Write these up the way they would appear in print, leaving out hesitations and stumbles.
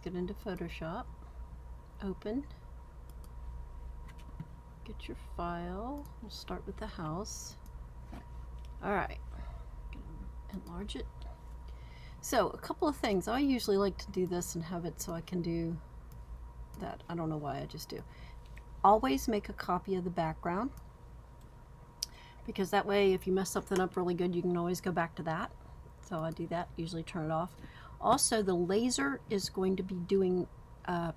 get into Photoshop, open, get your file. We'll start with the house. All right, enlarge it. So a couple of things. I usually like to do this and have it so I can do that. I don't know why, I just do. Always make a copy of the background, because that way if you mess something up really good, you can always go back to that. So I do that, usually turn it off. Also, the laser is going to be doing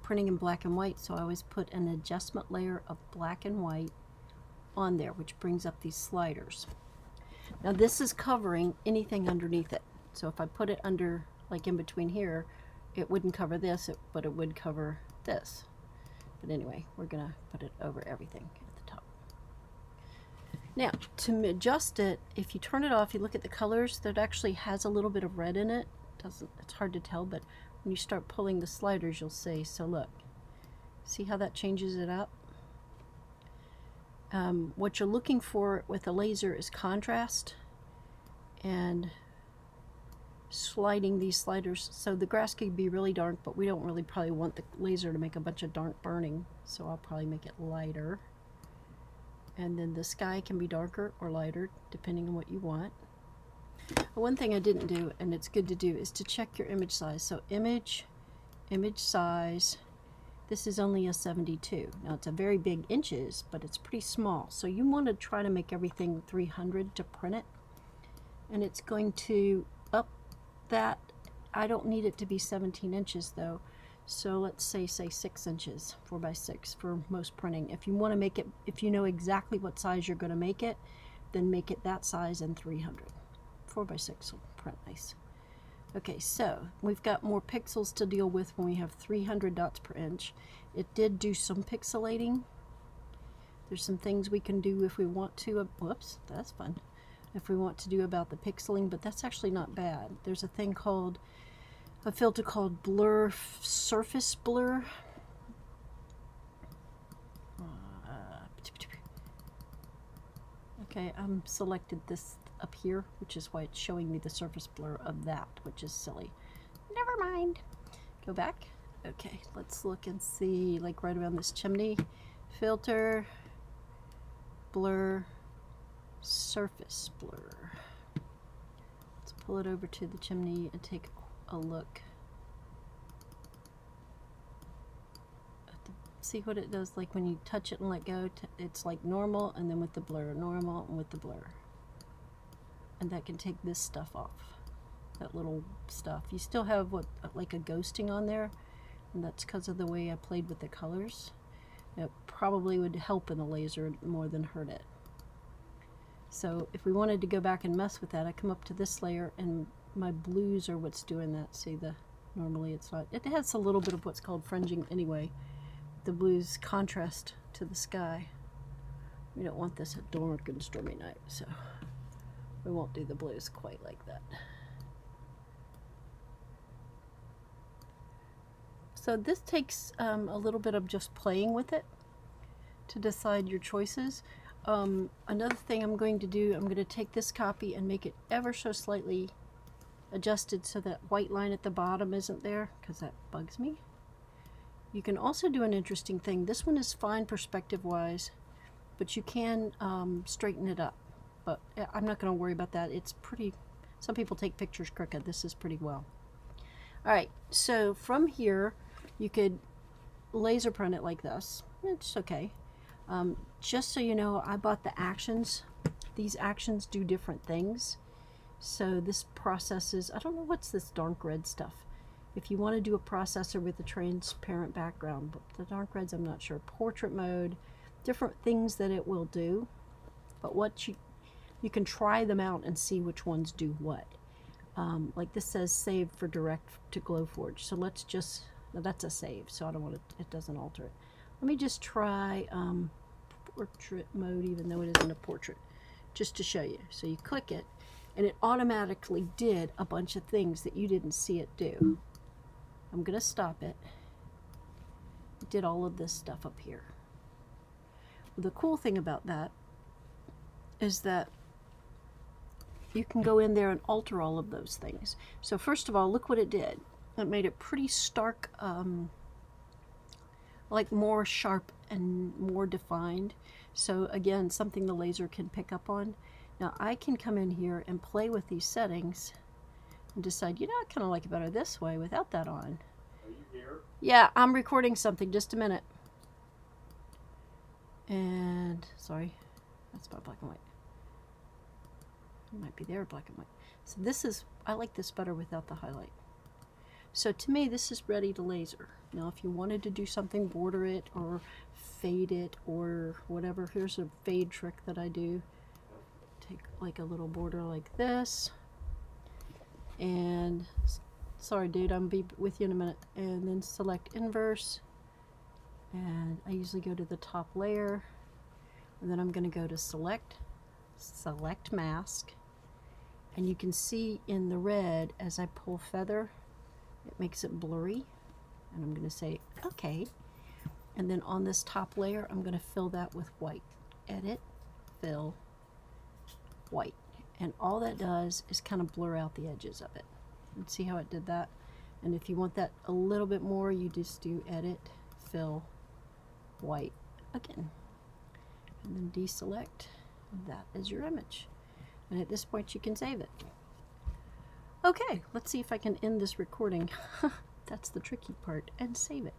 printing in black and white, so I always put an adjustment layer of black and white on there, which brings up these sliders. Now this is covering anything underneath it. So if I put it under, like in between here, it wouldn't cover this, but it would cover this. But anyway, we're gonna put it over everything at the top. Now, to adjust it, if you turn it off, you look at the colors, that actually has a little bit of red in it. It's hard to tell, but when you start pulling the sliders, you'll see. So look, see how that changes it up? What you're looking for with a laser is contrast and sliding these sliders. So the grass could be really dark, but we don't really probably want the laser to make a bunch of dark burning, so I'll probably make it lighter. And then the sky can be darker or lighter depending on what you want. One thing I didn't do, and it's good to do, is to check your image size. So image size, this is only a 72. Now it's a very big inches, but it's pretty small. So you want to try to make everything 300 to print it. And it's going to up that. I don't need it to be 17 inches though. So let's say 6 inches, 4 by 6 for most printing. If you want to make it, if you know exactly what size you're going to make it, then make it that size and 300. 4 by 6 will print nice. Okay, so we've got more pixels to deal with when we have 300 dots per inch. It did do some pixelating. There's some things we can do if we want to. Whoops, that's fun. If we want to do about the pixeling, but that's actually not bad. There's a thing called, a filter called blur, surface blur. Okay, I'm selected this up here, which is why it's showing me the surface blur of that, which is silly. Never mind. Go back. Okay, let's look and see, like right around this chimney. Filter, blur, surface blur. Let's pull it over to the chimney and take a look. See what it does, like when you touch it and let go, it's like normal, and then with the blur, normal, and with the blur. And that can take this stuff off, that little stuff. You still have what, like a ghosting on there, and that's because of the way I played with the colors. It probably would help in the laser more than hurt it. So if we wanted to go back and mess with that, I come up to this layer, and my blues are what's doing that. See, normally it's not. It has a little bit of what's called fringing anyway. The blues contrast to the sky. We don't want this at dark and stormy night, so we won't do the blues quite like that. So this takes a little bit of just playing with it to decide your choices. Another thing I'm going to do, I'm going to take this copy and make it ever so slightly adjusted so that white line at the bottom isn't there, because that bugs me. You can also do an interesting thing. This one is fine perspective wise, but you can straighten it up. But I'm not going to worry about that. It's pretty, some people take pictures crooked. This is pretty well. All right, so from here, you could laser print it like this. It's okay. Just so you know, I bought the actions. These actions do different things. So this processes, I don't know what's this dark red stuff. If you want to do a processor with a transparent background, but the dark reds, I'm not sure. Portrait mode, different things that it will do. But what you can try them out and see which ones do what. Like this says save for direct to Glowforge. So let's just, no, that's a save, so I don't want it doesn't alter it. Let me just try portrait mode, even though it isn't a portrait, just to show you. So you click it, and it automatically did a bunch of things that you didn't see it do. I'm going to stop it. It did all of this stuff up here. The cool thing about that is that you can go in there and alter all of those things. So first of all, look what it did. It made it pretty stark, like more sharp and more defined. So again, something the laser can pick up on. Now I can come in here and play with these settings and decide, you know, I kind of like it better this way without that on. Are you here? Yeah, I'm recording something. Just a minute. And sorry, that's my black and white. It might be there, black and white. So this is, I like this better without the highlight. So to me, this is ready to laser. Now, if you wanted to do something, border it or fade it or whatever, here's a fade trick that I do. Take like a little border like this. And, sorry dude, I'm be with you in a minute. And then select inverse. And I usually go to the top layer. And then I'm going to go to select mask. And you can see in the red, as I pull feather, it makes it blurry. And I'm going to say, okay. And then on this top layer, I'm going to fill that with white. Edit, fill, white. And all that does is kind of blur out the edges of it. And see how it did that? And if you want that a little bit more, you just do edit, fill, white again. And then deselect. That is your image. And at this point, you can save it. Okay, let's see if I can end this recording. That's the tricky part, and save it.